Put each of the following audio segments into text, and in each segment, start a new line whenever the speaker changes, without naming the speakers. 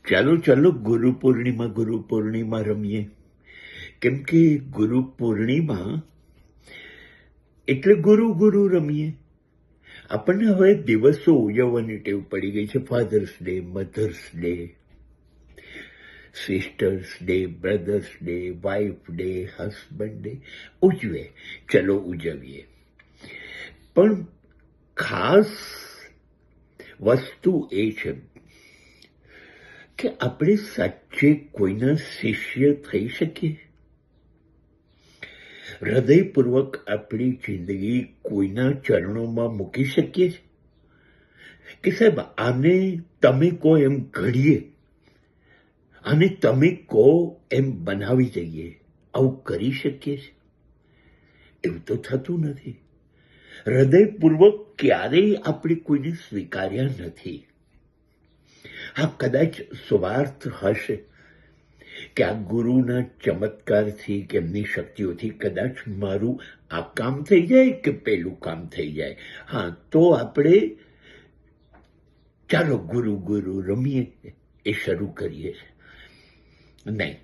ચાલો ચાલો ગુરુ પૂર્ણિમા રમીએ. કેમ કે ગુરુ પૂર્ણિમા એટલે ગુરુ રમીએ. આપણને હવે દિવસો ઉજવવાની ટેવ પડી ગઈ છે. Father's day, mother's day, sister's day, brother's day, wife day, husband day ઉજવે. ચલો ઉજવીએ. પણ ખાસ વસ્તુ એ છે કે આપણે સાચે કોઈના શિષ્ય થઈ શકીએ. હૃદયપૂર્વક આપણી જિંદગી કોઈના ચરણોમાં મૂકી શકીએ કે સાહેબ આને તમે કહો એમ ઘડીએ, આને તમે કહો એમ બનાવી દઈએ. આવું કરી શકીએ છીએ? એવું તો થતું નથી. હૃદયપૂર્વક ક્યારેય આપણે કોઈને સ્વીકાર્યા નથી. હા, કદાચ સ્વાર્થ હશે કે આ ગુરુના ચમત્કારથી કે એમની શક્તિઓથી કદાચ મારું આ કામ થઈ જાય કે પેલું કામ થઈ જાય. હા, તો આપણે ચાલો ગુરુ રમીએ એ શરૂ કરીએ. નહીં,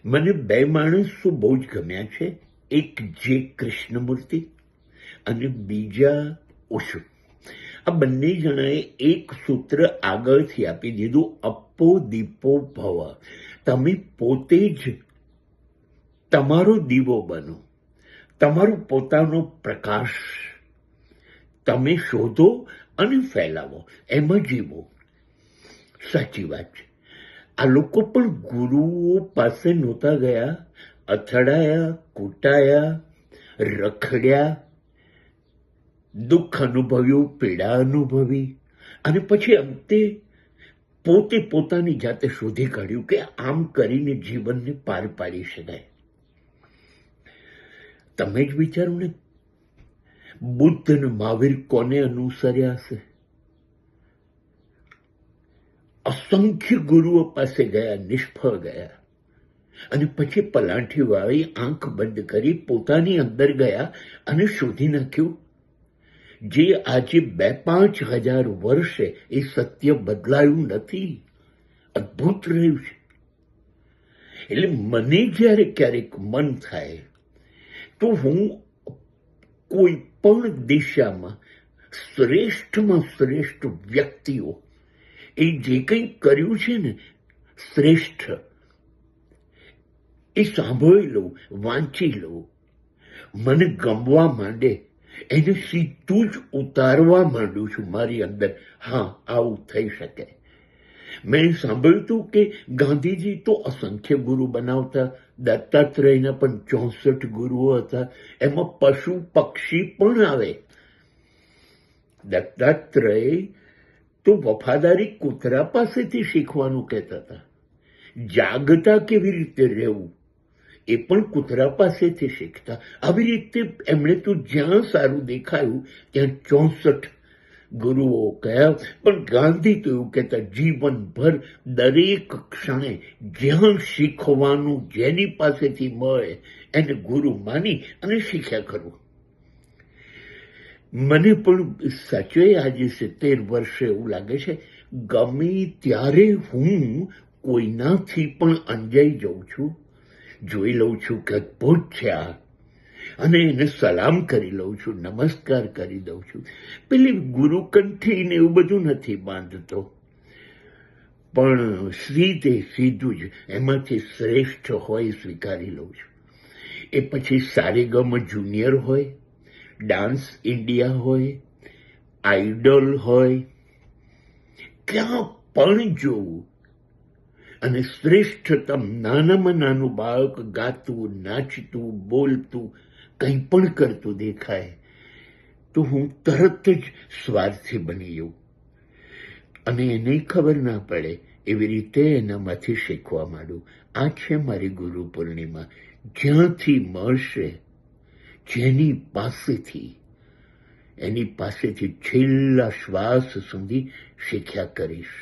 મને બે માણસો બહુ જ ગમ્યા છે. એક જે કૃષ્ણમૂર્તિ અને બીજા ઓશો. આ બંને જણાએ એક સૂત્ર આગળથી આપી દીધું, અપ્પો દીપો ભવ. તમે પોતે જ તમારો દીવો બનો, તમારો પોતાનો પ્રકાશ તમે શોધો અને ફેલાવો, એમાં જીવો. સાચી વાત છે. આ લોકો પણ ગુરુઓ પાસે નહોતા ગયા, અથડાયા, કૂટાયા, રખડ્યા, દુઃખ અનુભવ્યું, પીડા અનુભવી, અને પછી અંતે પોતે પોતાની જાતે શોધી કાઢ્યું કે આમ કરીને જીવનને પાર પાડી શકાય. તમે જ વિચારો ને, બુદ્ધ અને મહાવીર કોને અનુસર્યા હશે? અસંખ્ય ગુરુઓ પાસે ગયા, નિષ્ફળ ગયા, અને પછી પલાંઠી વાળી આંખ બંધ કરી પોતાની અંદર ગયા અને શોધી નાખ્યું જે આજે 2-5 હજાર વર્ષે એ સત્ય બદલાયું નથી. અદ્ભુત રહ્યું છે. એટલે મને જ્યારે ક્યારેક મન થાય તો હું કોઈ પણ દિશામાં શ્રેષ્ઠમાં શ્રેષ્ઠ વ્યક્તિઓ એ જે કંઈ કર્યું છે ને શ્રેષ્ઠ, એ સાંભળી લઉં, વાંચી લઉં, મને ગમવા માંડે, એને સીધું જ ઉતારવા માંડું છું મારી અંદર. હા, આવું થઈ શકે. મેં સાંભળ્યું હતું કે ગાંધીજી તો અસંખ્ય ગુરુ બનાવતા, દત્તાત્રેયના પણ 64 ગુરુઓ હતા, એમાં પશુ પક્ષી પણ આવે. દત્તાત્રેય તો વફાદારી કૂતરા પાસેથી શીખવાનું કહેતા હતા. જાગતા કેવી રીતે રહેવું એ પણ કૂતરા પાસેથી શીખતા. આવી રીતે એમણે તો જ્યાં સારું દેખાયું ત્યાં 64 ગુરુઓ કયા. પણ ગાંધી તો એવું કહેતા, જીવનભર દરેક ક્ષણે જ્યાં શીખવાનું જેની પાસેથી મળે એને ગુરુ માની અને શીખ્યા કરવું. મને પણ સાચે આજે 70 વર્ષે એવું લાગે છે, ગમે ત્યારે હું કોઈનાથી પણ અંજાઈ જાઉં છું, જોઈ લઉં છું કે અદ્ભુત છે આ, અને એને સલામ કરી લઉં છું, નમસ્કાર કરી દઉં છું. પેલી ગુરુકંઠી ને એવું બધું નથી બાંધતો, પણ સીધું જ એમાંથી શ્રેષ્ઠ હોય સ્વીકારી લઉં છું. એ પછી સારેગમ જુનિયર હોય, ડાન્સ ઇન્ડિયા હોય, આઈડલ હોય, ક્યાં પણ જોવું, અને શ્રેષ્ઠતમ નાનામાં નાનું બાળક ગાતું, નાચતું, બોલતું, કંઈ પણ કરતું દેખાય તો હું તરત જ સ્વાર્થી બની જાઉં, અને એને ખબર ના પડે એવી રીતે એનામાંથી શીખવા માંડું. આ છે મારી ગુરુ પૂર્ણિમા. જ્યાંથી મળશે, જેની પાસેથી, એની પાસેથી છેલ્લા શ્વાસ સુધી શીખ્યા કરીશ.